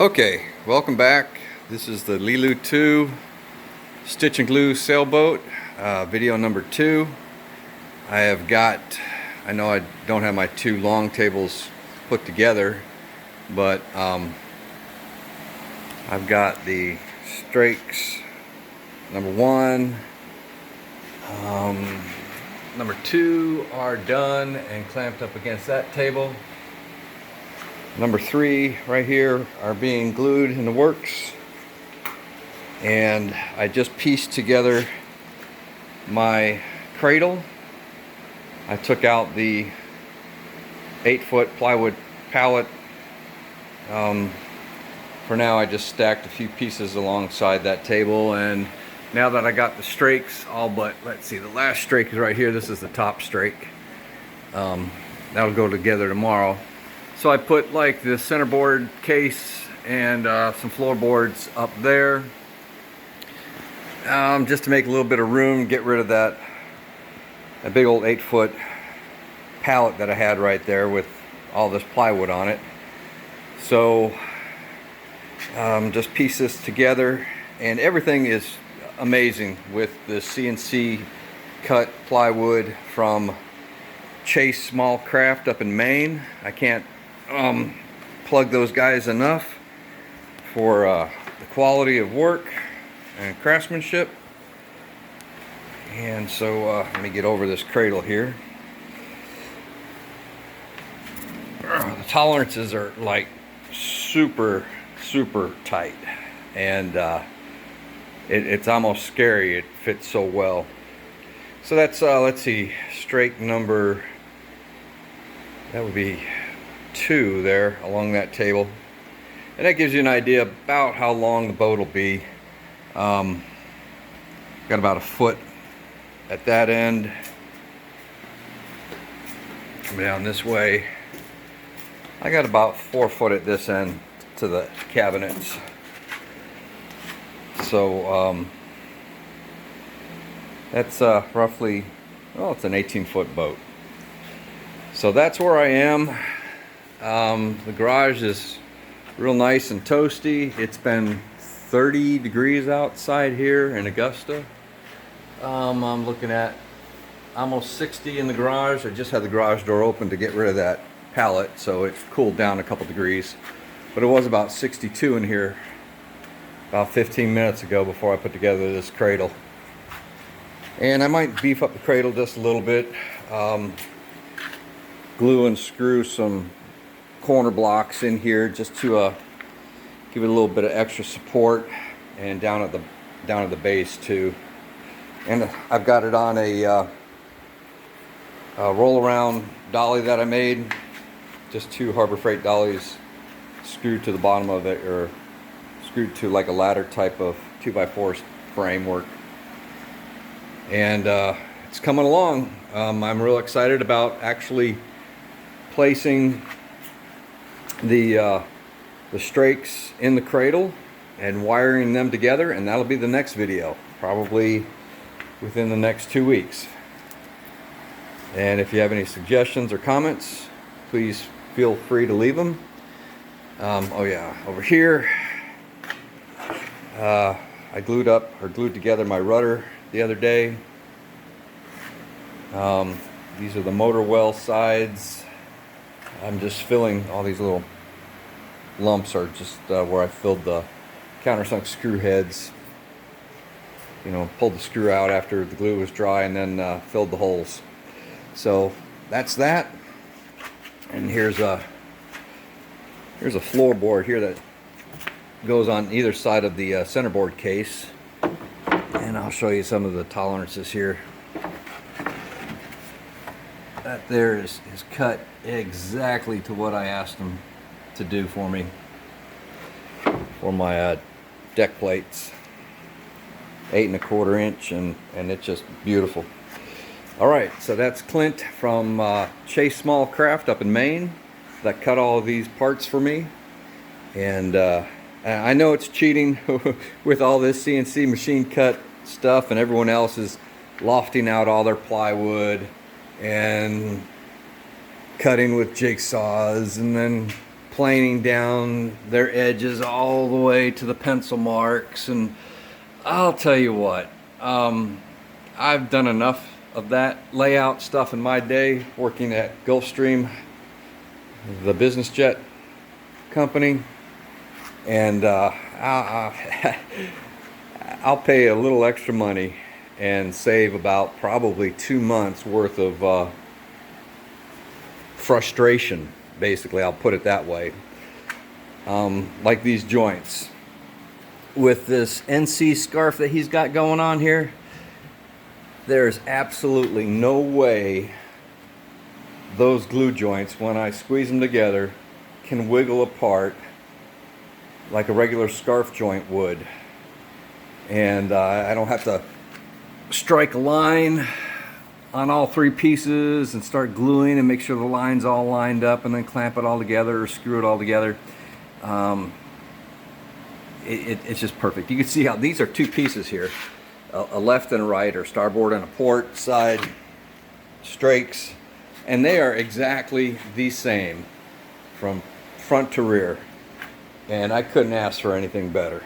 Okay, welcome back. This is the Lilou2 stitch and glue sailboat, video number 2. I know I don't have my two long tables put together, but I've got the strakes number 1, number 2 are done and clamped up against that table. Number 3 right here are being glued in the works, and I just pieced together my cradle. I took out the 8-foot plywood pallet. For now I just stacked a few pieces alongside that table, and now that I got the strakes all but, let's see, the last strake is right here. This is the top strake. That'll go together tomorrow. So I put like the centerboard case and some floorboards up there, just to make a little bit of room, get rid of that big old 8-foot pallet that I had right there with all this plywood on it. So just piece this together, and everything is amazing with the CNC cut plywood from Chase Small Craft up in Maine. I can't plug those guys enough for the quality of work and craftsmanship. And so let me get over this cradle here. The tolerances are like super tight, and it's almost scary. It fits so well. So that's let's see, strake number, that would be 2 there along that table, and that gives you an idea about how long the boat will be. Got about a foot at that end. Come down this way, I got about 4 foot at this end to the cabinets. So that's roughly, well, it's an 18-foot boat. So that's where I am. The garage is real nice and toasty. It's been 30 degrees outside here in Augusta. I'm looking at almost 60 in the garage. I just had the garage door open to get rid of that pallet, so it's cooled down a couple degrees. But it was about 62 in here about 15 minutes ago before I put together this cradle. And I might beef up the cradle just a little bit. Glue and screw some corner blocks in here just to give it a little bit of extra support, and down at the base too. And I've got it on a roll around dolly that I made, just 2 Harbor Freight dollies screwed to the bottom of it, or screwed to like a ladder type of 2x4 framework. And it's coming along. I'm real excited about actually placing the strakes in the cradle and wiring them together, and that'll be the next video, probably within the next 2 weeks. And if you have any suggestions or comments, please feel free to leave them. Oh yeah, over here I glued together my rudder the other day. These are the motor well sides. I'm just filling all these little lumps, are just where I filled the countersunk screw heads. You know, pulled the screw out after the glue was dry, and then filled the holes. So that's that. And here's a floorboard here that goes on either side of the centerboard case, and I'll show you some of the tolerances here. That there is cut exactly to what I asked them to do for me for my deck plates. 8 1/4 inch, and it's just beautiful. All right, so that's Clint from Chase Small Craft up in Maine that cut all of these parts for me. And I know it's cheating with all this CNC machine cut stuff, and everyone else is lofting out all their plywood and cutting with jigsaws and then planing down their edges all the way to the pencil marks. And I'll tell you what, I've done enough of that layout stuff in my day working at Gulfstream, the business jet company, and I'll pay a little extra money and save about probably 2 months worth of frustration, basically. I'll put it that way. Like these joints with this NC scarf that he's got going on here, there's absolutely no way those glue joints, when I squeeze them together, can wiggle apart like a regular scarf joint would. And I don't have to strike a line on all 3 pieces and start gluing and make sure the line's all lined up and then clamp it all together or screw it all together. It's just perfect. You can see how these are 2 pieces here, a left and a right, or starboard and a port side strakes, and they are exactly the same from front to rear, and I couldn't ask for anything better.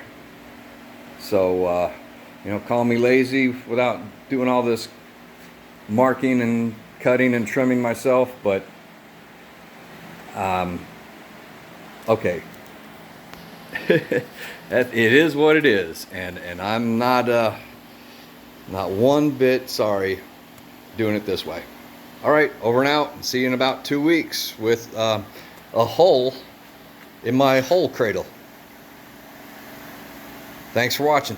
So you know, call me lazy without doing all this marking and cutting and trimming myself, but okay. It is what it is, and I'm not one bit sorry doing it this way. All right, over and out, and see you in about 2 weeks with a hole in my hole cradle. Thanks for watching.